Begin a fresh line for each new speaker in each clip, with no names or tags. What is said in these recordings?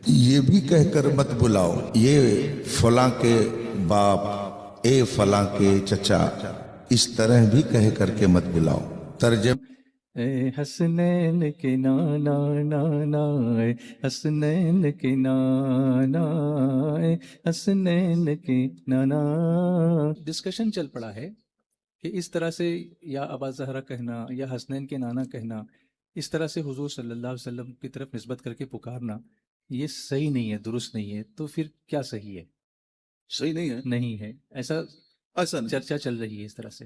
یہ بھی کہہ کر مت بلاؤ یہ فلاں کے باپ، اے فلاں کے چچا، اس طرح بھی کہہ کر کے مت بلاؤ۔ ترجمہ:
اے حسنین کے نانا نانا، اے حسنین کے نانا، اے حسنین کے نانا۔ ڈسکشن چل پڑا ہے کہ اس طرح سے یا ابا زہرا کہنا یا حسنین کے نانا کہنا، اس طرح سے حضور صلی اللہ علیہ وسلم کی طرف نسبت کر کے پکارنا، یہ صحیح نہیں ہے، درست نہیں ہے۔ تو پھر کیا صحیح ہے؟
صحیح نہیں ہے،
نہیں ہے، ایسا
ایسا نہیں۔
چرچا چل رہی ہے اس طرح سے۔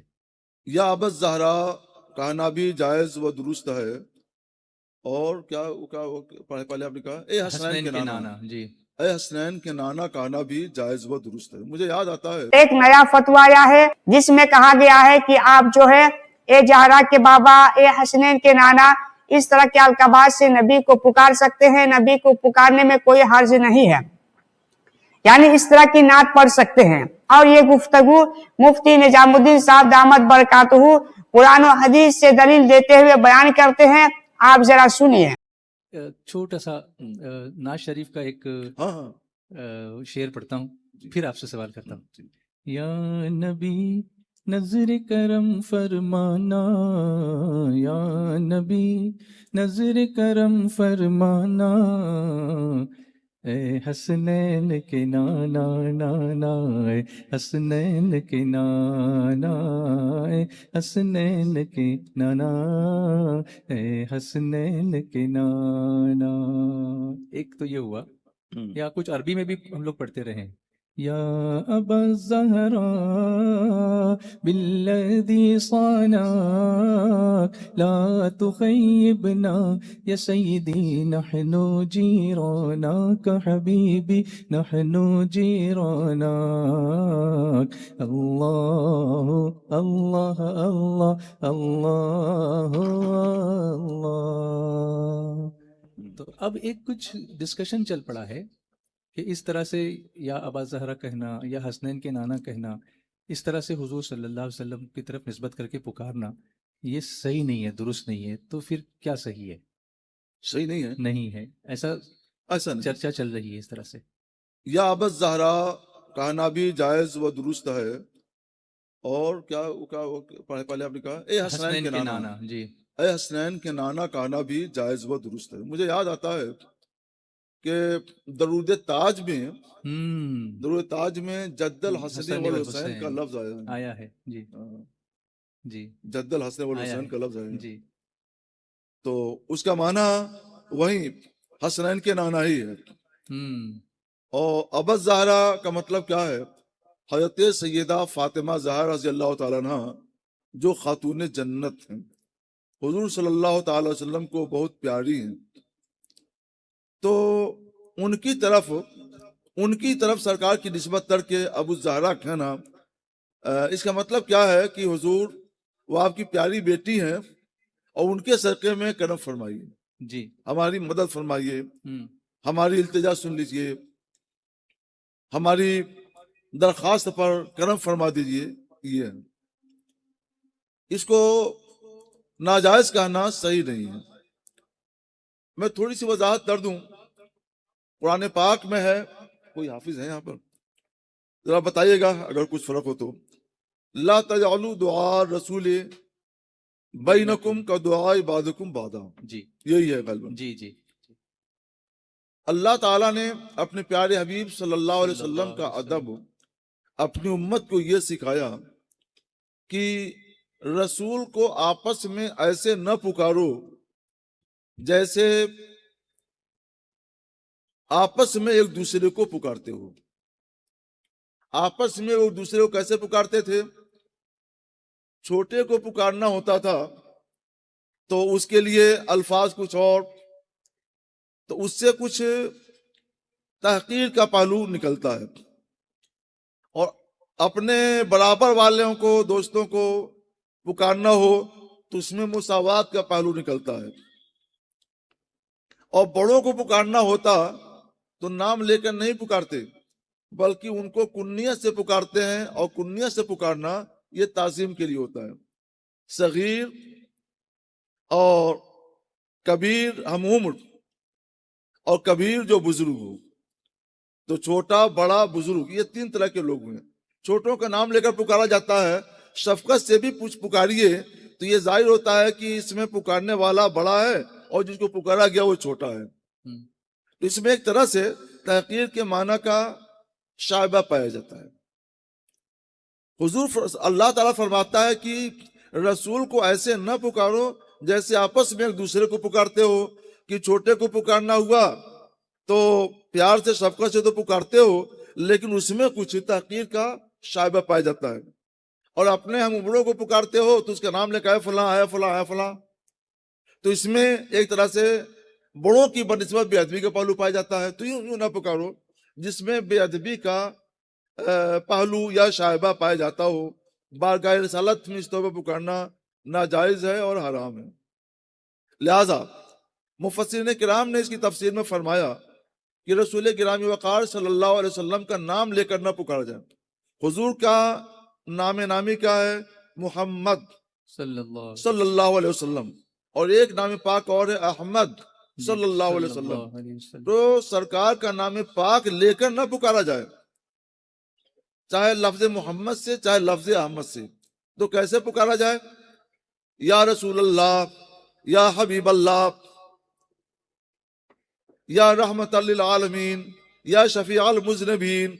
یا ابا زہرا کہنا بھی جائز و درست ہے، اور کیا پہلے آپ نے کہا اے حسنین کے نانا،
جی،
اے حسنین کے نانا کہنا بھی جائز و درست ہے۔ مجھے یاد آتا ہے
ایک نیا فتویٰ آیا ہے جس میں کہا گیا ہے کہ آپ جو ہے اے زہرا کے بابا، اے حسنین کے نانا، اس طرح کے القابات سے نبی کو پکار سکتے ہیں، نبی کو پکارنے میں کوئی حرج نہیں ہے، یعنی اس طرح کی نعت پڑھ سکتے ہیں۔ اور یہ گفتگو مفتی نظام الدین صاحب دامت برکاتہ قرآن و حدیث سے دلیل دیتے ہوئے بیان کرتے ہیں، آپ ذرا سنیے۔
چھوٹا سا ناز شریف کا ایک
ہاں
شعر پڑھتا ہوں، پھر آپ سے سوال کرتا ہوں۔ یا نبی نظر کرم فرمانا، یا نبی نظر کرم فرمانا، اے حسنین کے نانا نانا، اے حسنین کے نانا، اے حسنین کے نانا، اے حسنین کے نانا۔ ایک تو یہ ہوا، یا کچھ عربی میں بھی ہم لوگ پڑھتے رہے۔ یا ابا الزہرا بالذی صانعک لا تخیبنا یا سیدی نحن جیرانک حبیبی نحن جیرانک۔ اللہ اللہ اللہ اللہ اللہ۔ تو اب ایک کچھ ڈسکشن چل پڑا ہے کہ اس طرح سے یا ابا زہرا کہنا یا حسنین کے نانا کہنا، اس طرح سے حضور صلی اللہ علیہ وسلم کی طرف نسبت کر کے پکارنا، یہ صحیح نہیں ہے، درست نہیں ہے۔ تو پھر کیا صحیح ہے؟
صحیح نہیں ہے،
نہیں ہے، ایسا
ایسا نہیں۔
چرچا چل رہی ہے اس طرح سے۔
یا ابا زہرا کہنا بھی جائز و درست ہے، اور کیا پہلے آپ نے کہا اے حسنین کے نانا،
جی،
اے حسنین کے نانا کہنا بھی جائز و درست ہے۔ مجھے یاد آتا ہے کہ درود تاج میں جد الحسن والحسین کا لفظ
آیا ہے۔ جی جی،
جد الحسن والحسین کا لفظ آیا،
جی،
تو اس کا معنی وہی حسنین کے نانا ہی ہے۔ اور ابا زہرا کا مطلب کیا ہے؟ حضرت سیدہ فاطمہ زہرا رضی اللہ تعالیٰ عنہ، جو خاتون جنت ہیں، حضور صلی اللہ تعالی وسلم کو بہت پیاری ہیں، تو ان کی طرف سرکار کی نسبت کر کے ابو زہرا کہنا، اس کا مطلب کیا ہے کہ حضور وہ آپ کی پیاری بیٹی ہیں، اور ان کے صدقے میں کرم فرمائیے،
جی،
ہماری مدد فرمائیے، ہماری التجا سن لیجئے، ہماری درخواست پر کرم فرما دیجئے۔ یہ اس کو ناجائز کہنا صحیح نہیں ہے۔ میں تھوڑی سی وضاحت کر دوں، قرآن پاک میں ہے، کوئی حافظ ہے یہاں پر، ذرا بتائیے گا اگر کچھ فرق ہو تو۔ لا تجعلوا دعاء الرسول بینکم کا دعاء بعضکم بعضا،
جی،
یہی ہے غالباً۔
جی، جی،
اللہ تعالیٰ نے اپنے پیارے حبیب صلی اللہ علیہ وسلم کا ادب اپنی امت کو یہ سکھایا کہ رسول کو آپس میں ایسے نہ پکارو جیسے آپس میں ایک دوسرے کو پکارتے ہو۔ آپس میں ایک دوسرے کو کیسے پکارتے تھے؟ چھوٹے کو پکارنا ہوتا تھا تو اس کے لیے الفاظ کچھ اور، تو اس سے کچھ تحقیر کا پہلو نکلتا ہے، اور اپنے برابر والوں کو، دوستوں کو پکارنا ہو تو اس میں مساوات کا پہلو نکلتا ہے، اور بڑوں کو پکارنا ہوتا تو نام لے کر نہیں پکارتے بلکہ ان کو کنیت سے پکارتے ہیں، اور کنیت سے پکارنا یہ تعظیم کے لیے ہوتا ہے۔ صغیر اور کبیر ہم عمر اور کبیر جو بزرگ ہو. تو چھوٹا، بڑا، بزرگ، یہ 3 طرح کے لوگ ہیں. چھوٹوں کا نام لے کر پکارا جاتا ہے. شفقت سے بھی پکاریے تو یہ ظاہر ہوتا ہے کہ اس میں پکارنے والا بڑا ہے اور جس کو پکارا گیا وہ چھوٹا ہے. تو اس میں ایک طرح سے تحقیر کے معنی کا شائبہ پایا جاتا ہے. حضور اللہ تعالیٰ فرماتا ہے کہ رسول کو ایسے نہ پکارو جیسے آپس میں ایک دوسرے کو پکارتے ہو. کہ چھوٹے کو پکارنا ہوا تو پیار سے، شفقت سے تو پکارتے ہو، لیکن اس میں کچھ تحقیر کا شائبہ پایا جاتا ہے. اور اپنے ہم عمروں کو پکارتے ہو تو اس کا نام لے کے فلاں ہے، فلاں ہے، فلاں. تو اس میں ایک طرح سے بڑوں کی بنسبت بے ادبی کا پہلو پایا جاتا ہے. تو یوں نہ پکارو جس میں بے ادبی کا پہلو یا شائبہ پایا جاتا ہو. بارگاہ رسالت میں اس طور پر پکارنا ناجائز ہے اور حرام ہے. لہذا مفسرین کرام نے اس کی تفسیر میں فرمایا کہ رسول گرامی وقار صلی اللہ علیہ وسلم کا نام لے کر نہ پکارا جائے. حضور کا نام نامی کیا ہے؟ محمد صلی اللہ علیہ وسلم. اور ایک نام پاک اور ہے احمد صلی اللہ علیہ وسلم. تو سرکار کا نام پاک لے کر نہ پکارا جائے، چاہے لفظ محمد سے چاہے لفظ احمد سے. تو کیسے پکارا جائے؟ یا رسول اللہ، یا حبیب اللہ، یا رحمت للعالمین، یا شفیع المذنبین،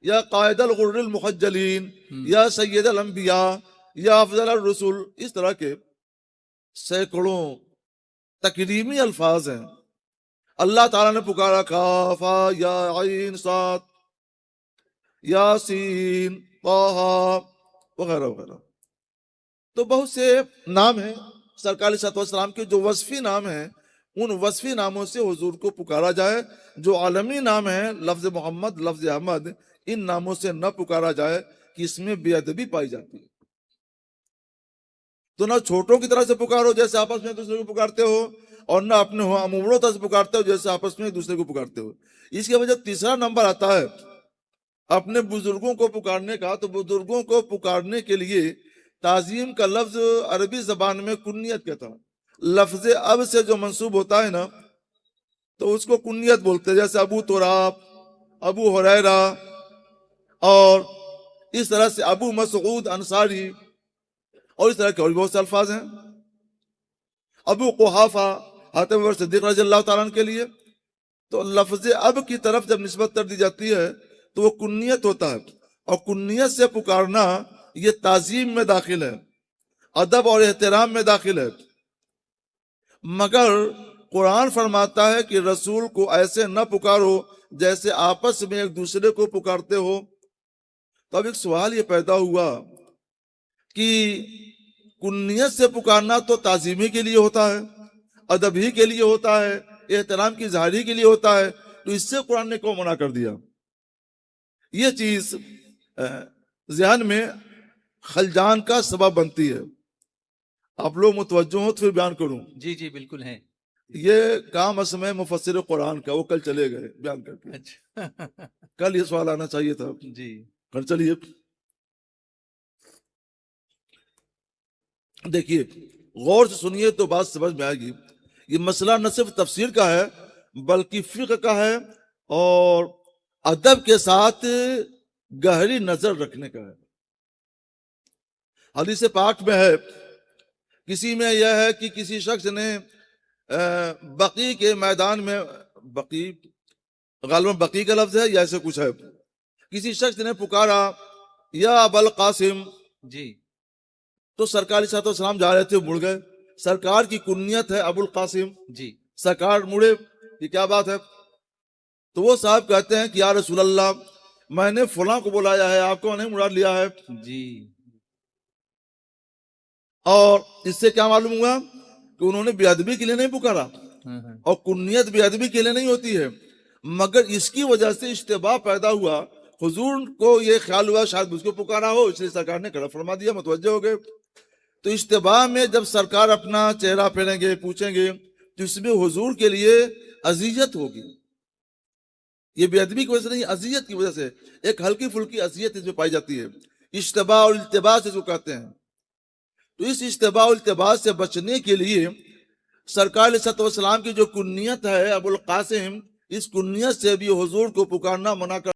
یا قائد الغر المحجلین، یا سید الانبیاء، یا افضل الرسول. اس طرح کے سینکڑوں تکریمی الفاظ ہیں. اللہ تعالیٰ نے پکارا کافا یا عین صاد، یاسین، طٰہٰ وغیرہ وغیرہ. تو بہت سے نام ہیں سرکار علیہ السلام کے جو وصفی نام ہیں. ان وصفی ناموں سے حضور کو پکارا جائے. جو عالمی نام ہیں، لفظ محمد، لفظ احمد، ان ناموں سے نہ پکارا جائے کہ اس میں بے ادبی پائی جاتی ہے. تو نہ چھوٹوں کی طرح سے پکارو جیسے آپس میں دوسرے کو پکارتے ہو، اور نہ اپنے اموروں طرح سے پکارتے ہو جیسے آپس میں دوسرے کو پکارتے ہو. اس کی وجہ تیسرا نمبر آتا ہے اپنے بزرگوں کو پکارنے کا. تو بزرگوں کو پکارنے کے لیے تعظیم کا لفظ عربی زبان میں کنیت کہتا ہے. لفظ اب سے جو منسوب ہوتا ہے نا تو اس کو کنیت بولتے ہیں. جیسے ابو تراب، ابو ہریرہ، اور اس طرح سے ابو مسعود انصاری، اور اس طرح کے اور بہت سے الفاظ ہیں. ابو قحافہ حضرت ابو بکر صدیق رضی اللہ تعالیٰ عنہ کے لیے. تو لفظ اب کی طرف جب نسبت کر دی جاتی ہے تو وہ کنیت ہوتا ہے. اور کنیت سے پکارنا یہ تعظیم میں داخل ہے، ادب اور احترام میں داخل ہے. مگر قرآن فرماتا ہے کہ رسول کو ایسے نہ پکارو جیسے آپس میں ایک دوسرے کو پکارتے ہو. تو اب ایک سوال یہ پیدا ہوا کہ کنیت سے پکارنا تو تعظیمی کے لیے ہوتا ہے، ادب ہی کے لیے ہوتا ہے، احترام کی ظاہری کے لیے ہوتا ہے. تو اس سے قرآن نے کیوں منع کر دیا؟ یہ چیز ذہن میں خلجان کا سبب بنتی ہے. آپ لوگ متوجہ ہوں تو پھر بیان کروں.
جی جی بالکل ہیں.
یہ کام اصل میں مفسر قرآن کا، وہ کل چلے گئے بیان کر کے.
اچھا
کل یہ سوال آنا چاہیے تھا.
جی
کل چلیے دیکھیے، غور سے سنیے تو بات سمجھ میں آئے گی. یہ مسئلہ نہ صرف تفسیر کا ہے بلکہ فقہ کا ہے اور ادب کے ساتھ گہری نظر رکھنے کا ہے. حدیث پاک میں ہے، کسی میں یہ ہے کہ کسی شخص نے بقی کے میدان میں، بقی غالباً بقی کا لفظ ہے یا ایسے کچھ ہے، کسی شخص نے پکارا یا ابو القاسم.
جی
تو سرکار صلی اللہ علیہ وسلم جا رہے تھے، مڑ گئے. سرکار کی کنیت ہے ابو القاسم.
جی
سرکار مڑے، یہ کیا بات ہے؟ تو وہ صاحب کہتے ہیں کہ یا رسول اللہ، میں نے فلاں کو بلایا ہے، آپ کو نہیں مراد لیا ہے.
جی.
اور اس سے کیا معلوم ہوا کہ انہوں نے بے ادبی کے لیے نہیں پکارا. اور کنیت بے ادبی کے لیے نہیں ہوتی ہے، مگر اس کی وجہ سے اشتباہ پیدا ہوا. حضور کو یہ خیال ہوا شاید اس کو پکارا ہو، اس لیے سرکار نے کڑا فرما دیا. متوجہ ہو گئے. تو اشتباہ میں جب سرکار اپنا چہرہ پھیریں گے، پوچھیں گے، تو اس میں حضور کے لیے اذیت ہوگی. یہ بے ادبی کی وجہ سے نہیں، اذیت کی وجہ سے ایک ہلکی پھلکی اذیت اس میں پائی جاتی ہے. اشتباہ اور التباس سے جو کہتے ہیں. تو اس اشتباہ اور التباس سے بچنے کے لیے سرکار علیہ الصلوۃ والسلام کی جو کنیت ہے ابو القاسم، اس کنیت سے بھی حضور کو پکارنا منع کر